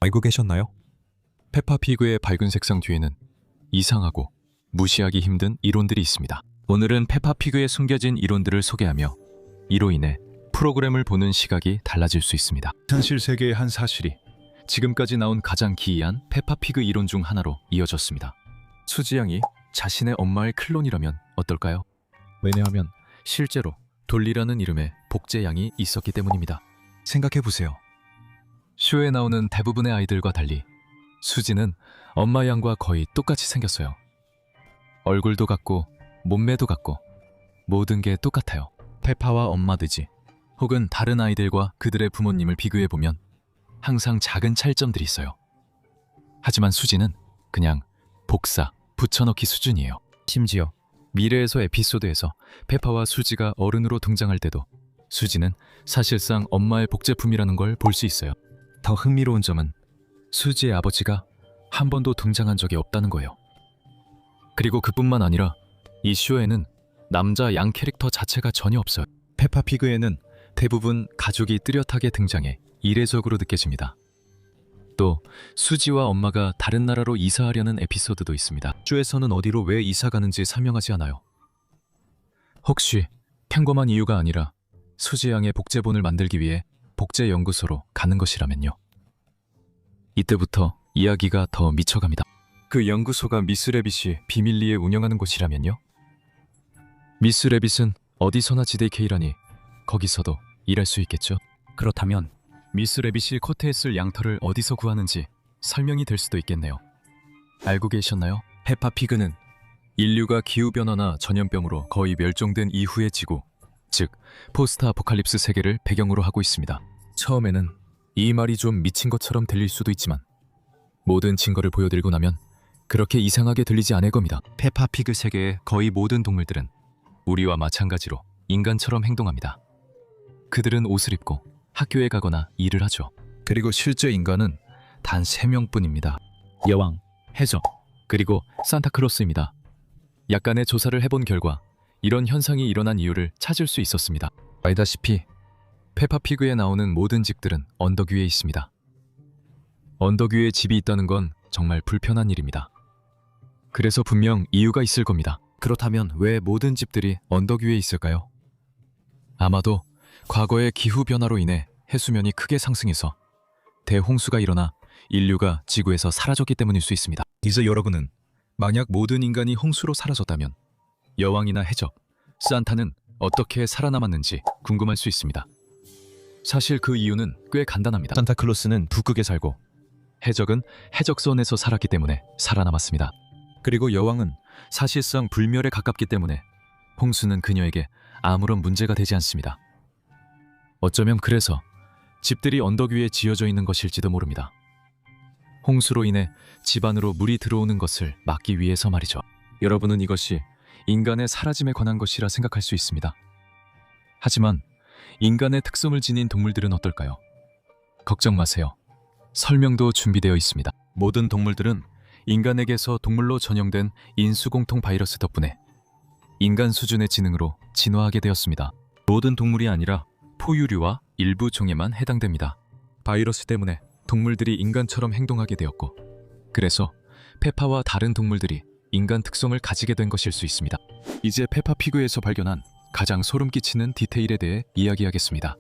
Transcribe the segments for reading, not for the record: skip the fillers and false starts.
알고 계셨나요? 페파피그의 밝은 색상 뒤에는 이상하고 무시하기 힘든 이론들이 있습니다. 오늘은 페파피그에 숨겨진 이론들을 소개하며 이로 인해 프로그램을 보는 시각이 달라질 수 있습니다. 현실 세계의 한 사실이 지금까지 나온 가장 기이한 페파피그 이론 중 하나로 이어졌습니다. 수지 양이 자신의 엄마의 클론이라면 어떨까요? 왜냐하면 실제로 돌리라는 이름의 복제 양이 있었기 때문입니다. 생각해보세요. 쇼에 나오는 대부분의 아이들과 달리 수지는 엄마 양과 거의 똑같이 생겼어요. 얼굴도 같고 몸매도 같고 모든 게 똑같아요. 페파와 엄마드지 혹은 다른 아이들과 그들의 부모님을 비교해보면 항상 작은 차이점들이 있어요. 하지만 수지는 그냥 복사, 붙여넣기 수준이에요. 심지어 미래에서 에피소드에서 페파와 수지가 어른으로 등장할 때도 수지는 사실상 엄마의 복제품이라는 걸 볼 수 있어요. 더 흥미로운 점은 수지의 아버지가 한 번도 등장한 적이 없다는 거예요. 그리고 그뿐만 아니라 이 쇼에는 남자 양 캐릭터 자체가 전혀 없어요. 페파피그에는 대부분 가족이 뚜렷하게 등장해 이례적으로 느껴집니다. 또 수지와 엄마가 다른 나라로 이사하려는 에피소드도 있습니다. 쇼에서는 어디로 왜 이사 가는지 설명하지 않아요. 혹시 평범한 이유가 아니라 수지 양의 복제본을 만들기 위해 복제 연구소로 가는 것이라면요. 이때부터 이야기가 더 미쳐갑니다. 그 연구소가 미스 레빗이 비밀리에 운영하는 곳이라면요. 미스 레빗은 어디서나 JDK라니 거기서도 일할 수 있겠죠. 그렇다면 미스 레빗이 코트했을 양털을 어디서 구하는지 설명이 될 수도 있겠네요. 알고 계셨나요? 페파피그는 인류가 기후변화나 전염병으로 거의 멸종된 이후의 지구, 즉 포스트 아포칼립스 세계를 배경으로 하고 있습니다. 처음에는 이 말이 좀 미친 것처럼 들릴 수도 있지만 모든 증거를 보여드리고 나면 그렇게 이상하게 들리지 않을 겁니다. 페파피그 세계의 거의 모든 동물들은 우리와 마찬가지로 인간처럼 행동합니다. 그들은 옷을 입고 학교에 가거나 일을 하죠. 그리고 실제 인간은 단 3명뿐입니다. 여왕, 해적, 그리고 산타클로스입니다. 약간의 조사를 해본 결과 이런 현상이 일어난 이유를 찾을 수 있었습니다. 알다시피 페파피그에 나오는 모든 집들은 언덕 위에 있습니다. 언덕 위에 집이 있다는 건 정말 불편한 일입니다. 그래서 분명 이유가 있을 겁니다. 그렇다면 왜 모든 집들이 언덕 위에 있을까요? 아마도 과거의 기후변화로 인해 해수면이 크게 상승해서 대홍수가 일어나 인류가 지구에서 사라졌기 때문일 수 있습니다. 이제 여러분은 만약 모든 인간이 홍수로 사라졌다면 여왕이나 해적, 산타는 어떻게 살아남았는지 궁금할 수 있습니다. 사실 그 이유는 꽤 간단합니다. 산타클로스는 북극에 살고 해적은 해적선에서 살았기 때문에 살아남았습니다. 그리고 여왕은 사실상 불멸에 가깝기 때문에 홍수는 그녀에게 아무런 문제가 되지 않습니다. 어쩌면 그래서 집들이 언덕 위에 지어져 있는 것일지도 모릅니다. 홍수로 인해 집 안으로 물이 들어오는 것을 막기 위해서 말이죠. 여러분은 이것이 인간의 사라짐에 관한 것이라 생각할 수 있습니다. 하지만 인간의 특성을 지닌 동물들은 어떨까요? 걱정 마세요. 설명도 준비되어 있습니다. 모든 동물들은 인간에게서 동물로 전형된 인수공통 바이러스 덕분에 인간 수준의 지능으로 진화하게 되었습니다. 모든 동물이 아니라 포유류와 일부 종에만 해당됩니다. 바이러스 때문에 동물들이 인간처럼 행동하게 되었고, 그래서 페파와 다른 동물들이 인간 특성을 가지게 된 것일 수 있습니다. 이제 페파피그에서 발견한 가장 소름 끼치는 디테일에 대해 이야기하겠습니다.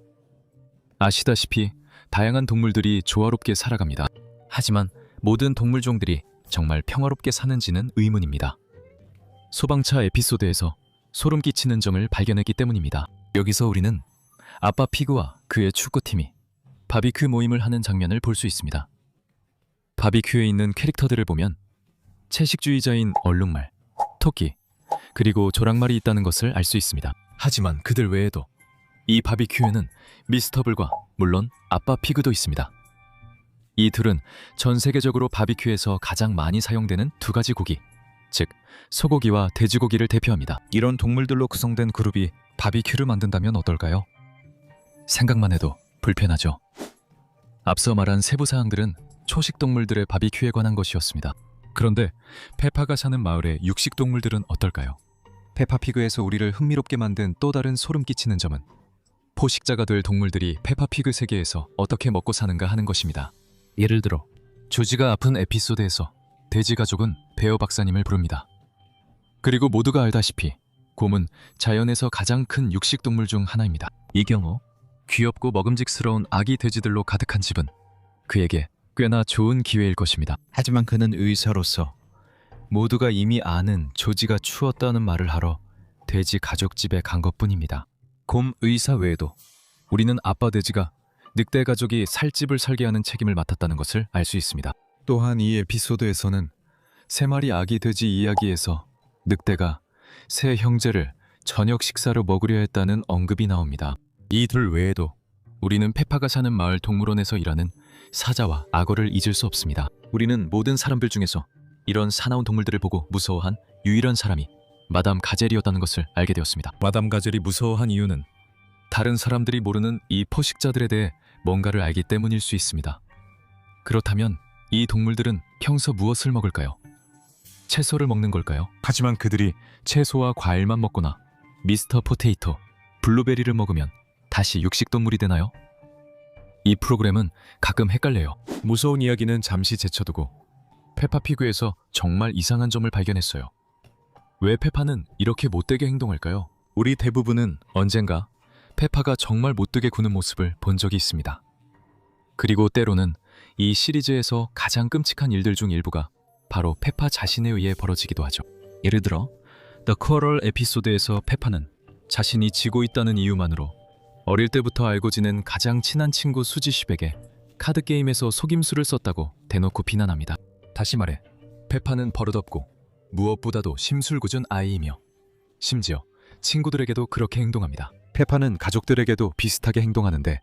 아시다시피 다양한 동물들이 조화롭게 살아갑니다. 하지만 모든 동물종들이 정말 평화롭게 사는지는 의문입니다. 소방차 에피소드에서 소름 끼치는 점을 발견했기 때문입니다. 여기서 우리는 아빠 피그와 그의 축구팀이 바비큐 모임을 하는 장면을 볼 수 있습니다. 바비큐에 있는 캐릭터들을 보면 채식주의자인 얼룩말, 토끼, 그리고 조랑말이 있다는 것을 알 수 있습니다. 하지만 그들 외에도 이 바비큐에는 미스터블과 물론 아빠 피그도 있습니다. 이 둘은 전 세계적으로 바비큐에서 가장 많이 사용되는 두 가지 고기, 즉 소고기와 돼지고기를 대표합니다. 이런 동물들로 구성된 그룹이 바비큐를 만든다면 어떨까요? 생각만 해도 불편하죠. 앞서 말한 세부 사항들은 초식 동물들의 바비큐에 관한 것이었습니다. 그런데 페파가 사는 마을의 육식 동물들은 어떨까요? 페파피그에서 우리를 흥미롭게 만든 또 다른 소름 끼치는 점은 포식자가 될 동물들이 페파피그 세계에서 어떻게 먹고 사는가 하는 것입니다. 예를 들어 조지가 아픈 에피소드에서 돼지 가족은 베어 박사님을 부릅니다. 그리고 모두가 알다시피 곰은 자연에서 가장 큰 육식동물 중 하나입니다. 이 경우 귀엽고 먹음직스러운 아기 돼지들로 가득한 집은 그에게 꽤나 좋은 기회일 것입니다. 하지만 그는 의사로서 모두가 이미 아는 조지가 추웠다는 말을 하러 돼지 가족집에 간 것뿐입니다. 곰 의사 외에도 우리는 아빠 돼지가 늑대 가족이 살집을 설계하는 책임을 맡았다는 것을 알 수 있습니다. 또한 이 에피소드에서는 세 마리 아기 돼지 이야기에서 늑대가 세 형제를 저녁 식사로 먹으려 했다는 언급이 나옵니다. 이 둘 외에도 우리는 페파가 사는 마을 동물원에서 일하는 사자와 악어를 잊을 수 없습니다. 우리는 모든 사람들 중에서 이런 사나운 동물들을 보고 무서워한 유일한 사람이 마담 가젤이었다는 것을 알게 되었습니다. 마담 가젤이 무서워한 이유는 다른 사람들이 모르는 이 포식자들에 대해 뭔가를 알기 때문일 수 있습니다. 그렇다면 이 동물들은 평소 무엇을 먹을까요? 채소를 먹는 걸까요? 하지만 그들이 채소와 과일만 먹거나 미스터 포테이토, 블루베리를 먹으면 다시 육식동물이 되나요? 이 프로그램은 가끔 헷갈려요. 무서운 이야기는 잠시 제쳐두고 페파피그에서 정말 이상한 점을 발견했어요. 왜 페파는 이렇게 못되게 행동할까요? 우리 대부분은 언젠가 페파가 정말 못되게 구는 모습을 본 적이 있습니다. 그리고 때로는 이 시리즈에서 가장 끔찍한 일들 중 일부가 바로 페파 자신에 의해 벌어지기도 하죠. 예를 들어 The Quarrel 에피소드에서 페파는 자신이 지고 있다는 이유만으로 어릴 때부터 알고 지낸 가장 친한 친구 수지쉽에게 카드게임에서 속임수를 썼다고 대놓고 비난합니다. 다시 말해 페파는 버릇없고 무엇보다도 심술궂은 아이이며 심지어 친구들에게도 그렇게 행동합니다. 페파는 가족들에게도 비슷하게 행동하는데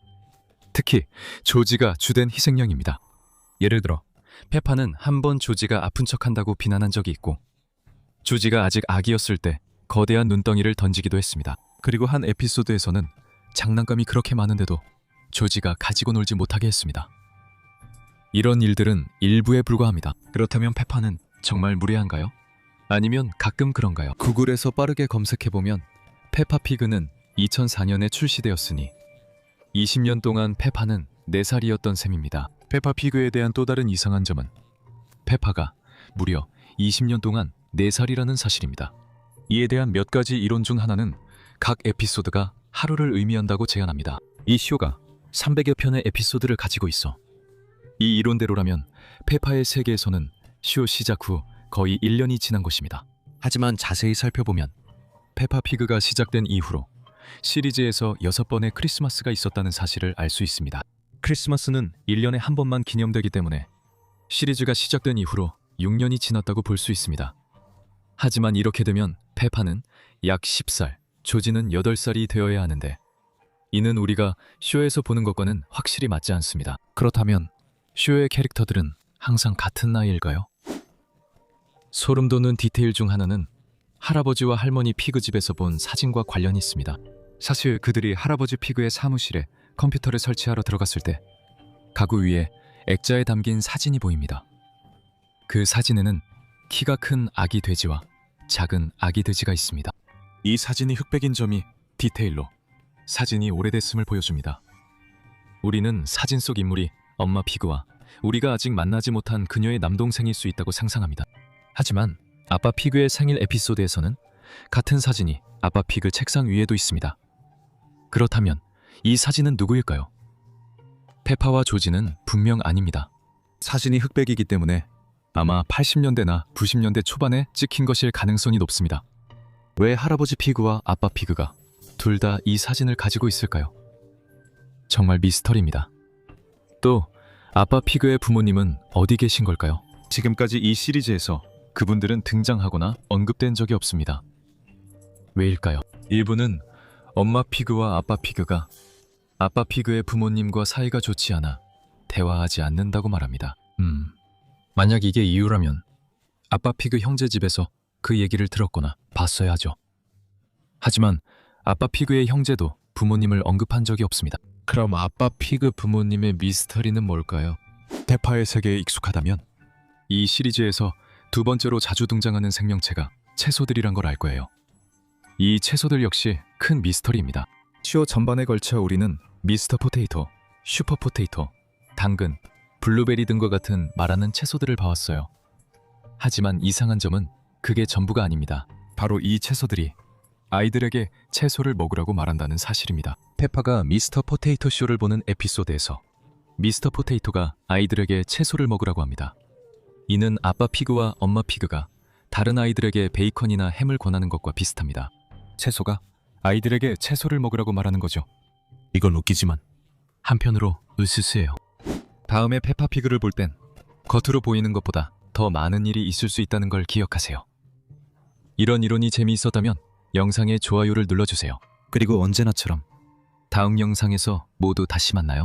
특히 조지가 주된 희생양입니다. 예를 들어 페파는 한 번 조지가 아픈 척한다고 비난한 적이 있고 조지가 아직 아기였을 때 거대한 눈덩이를 던지기도 했습니다. 그리고 한 에피소드에서는 장난감이 그렇게 많은데도 조지가 가지고 놀지 못하게 했습니다. 이런 일들은 일부에 불과합니다. 그렇다면 페파는 정말 무례한가요? 아니면 가끔 그런가요? 구글에서 빠르게 검색해보면 페파피그는 2004년에 출시되었으니 20년 동안 페파는 4살이었던 셈입니다. 페파피그에 대한 또 다른 이상한 점은 페파가 무려 20년 동안 4살이라는 사실입니다. 이에 대한 몇 가지 이론 중 하나는 각 에피소드가 하루를 의미한다고 제안합니다. 이 쇼가 300여 편의 에피소드를 가지고 있어 이 이론대로라면 페파의 세계에서는 쇼 시작 후 거의 1년이 지난 것입니다. 하지만 자세히 살펴보면 페파피그가 시작된 이후로 시리즈에서 6번의 크리스마스가 있었다는 사실을 알 수 있습니다. 크리스마스는 1년에 한 번만 기념되기 때문에 시리즈가 시작된 이후로 6년이 지났다고 볼 수 있습니다. 하지만 이렇게 되면 페파는 약 10살, 조지는 8살이 되어야 하는데 이는 우리가 쇼에서 보는 것과는 확실히 맞지 않습니다. 그렇다면 쇼의 캐릭터들은 항상 같은 나이일까요? 소름 돋는 디테일 중 하나는 할아버지와 할머니 피그 집에서 본 사진과 관련이 있습니다. 사실 그들이 할아버지 피그의 사무실에 컴퓨터를 설치하러 들어갔을 때 가구 위에 액자에 담긴 사진이 보입니다. 그 사진에는 키가 큰 아기 돼지와 작은 아기 돼지가 있습니다. 이 사진이 흑백인 점이 디테일로 사진이 오래됐음을 보여줍니다. 우리는 사진 속 인물이 엄마 피그와 우리가 아직 만나지 못한 그녀의 남동생일 수 있다고 상상합니다. 하지만 아빠 피그의 생일 에피소드에서는 같은 사진이 아빠 피그 책상 위에도 있습니다. 그렇다면 이 사진은 누구일까요? 페파와 조지는 분명 아닙니다. 사진이 흑백이기 때문에 아마 80년대나 90년대 초반에 찍힌 것일 가능성이 높습니다. 왜 할아버지 피그와 아빠 피그가 둘 다 이 사진을 가지고 있을까요? 정말 미스터리입니다. 또 아빠 피그의 부모님은 어디 계신 걸까요? 지금까지 이 시리즈에서 그분들은 등장하거나 언급된 적이 없습니다. 왜일까요? 일부는 엄마 피그와 아빠 피그가 아빠 피그의 부모님과 사이가 좋지 않아 대화하지 않는다고 말합니다. 만약 이게 이유라면 아빠 피그 형제 집에서 그 얘기를 들었거나 봤어야 하죠. 하지만 아빠 피그의 형제도 부모님을 언급한 적이 없습니다. 그럼 아빠 피그 부모님의 미스터리는 뭘까요? 페파의 세계에 익숙하다면 이 시리즈에서 두 번째로 자주 등장하는 생명체가 채소들이란 걸 알 거예요. 이 채소들 역시 큰 미스터리입니다. 쇼 전반에 걸쳐 우리는 미스터 포테이토, 슈퍼 포테이토, 당근, 블루베리 등과 같은 말하는 채소들을 봐왔어요. 하지만 이상한 점은 그게 전부가 아닙니다. 바로 이 채소들이 아이들에게 채소를 먹으라고 말한다는 사실입니다. 페파가 미스터 포테이토 쇼를 보는 에피소드에서 미스터 포테이토가 아이들에게 채소를 먹으라고 합니다. 이는 아빠 피그와 엄마 피그가 다른 아이들에게 베이컨이나 햄을 권하는 것과 비슷합니다. 채소가 아이들에게 채소를 먹으라고 말하는 거죠. 이건 웃기지만 한편으로 으스스해요. 다음에 페파피그를 볼 땐 겉으로 보이는 것보다 더 많은 일이 있을 수 있다는 걸 기억하세요. 이런 이론이 재미있었다면 영상에 좋아요를 눌러주세요. 그리고 언제나처럼 다음 영상에서 모두 다시 만나요.